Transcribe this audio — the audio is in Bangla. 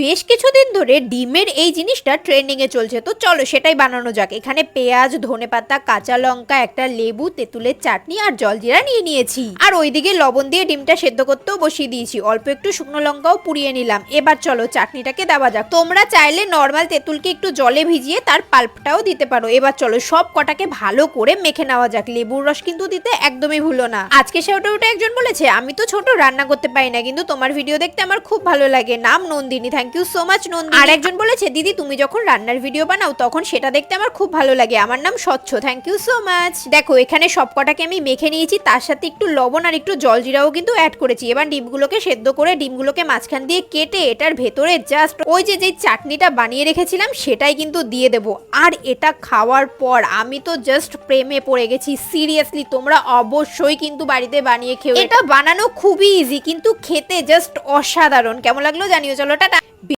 বেশ কিছুদিন ধরে ডিমের এই জিনিসটা ট্রেন্ডিং এ চলছে, তো চলো সেটাই বানানো যাক। এখানে পেঁয়াজ, ধনেপাতা, কাঁচা লঙ্কা, একটা লেবু, তেঁতুলের চাটনি আর জলজিরা নিয়ে নিয়েছি। আর ওইদিকে লবণ দিয়ে ডিমটা সেদ্ধ করতেও বসিয়ে দিয়েছি। অল্প একটু শুকনো লঙ্কাও পুড়িয়ে নিলাম। এবার চলো চাটনিটাকে দেওয়া যাক। তোমরা চাইলে নর্মাল তেঁতুলকে একটু জলে ভিজিয়ে তার পাল্পটাও দিতে পারো। এবার চলো সব কটাকে ভালো করে মেখে নেওয়া যাক। লেবুর রস কিন্তু দিতে একদমই ভুলো না। আজকে সেটা ওটা একজন বলেছে আমি তো ছোট, রান্না করতে পারি না, কিন্তু তোমার ভিডিও দেখতে আমার খুব ভালো লাগে। নাম Nandini, thank you so much Nandini. আর একজন বলেছে দিদি তুমি যখন রান্নার ভিডিও বানাও তখন সেটা দেখতে আমার খুব ভালো লাগে। আমার নাম স্বচ্ছ, থ্যাংক ইউ সো মাচ। দেখো এখানে সব কটাকে আমি মেখে নিয়েছি, তার সাথে একটু লবণ আর একটু জলজিরাও কিন্তু অ্যাড করেছি। এবার ডিমগুলোকে সেদ্ধ করে ডিমগুলোকে মাঝখান দিয়ে কেটে এটার ভেতরে জাস্ট ওই যে চাটনিটা বানিয়ে রেখেছিলাম সেটাই কিন্তু দিয়ে দেবো। আর এটা খাওয়ার পর আমি তো জাস্ট প্রেমে পড়ে গেছি। সিরিয়াসলি তোমরা অবশ্যই কিন্তু বাড়িতে বানিয়ে খেও। এটা বানানো খুবই ইজি কিন্তু খেতে জাস্ট অসাধারণ। কেমন লাগলো জানিও। চলো টাটা।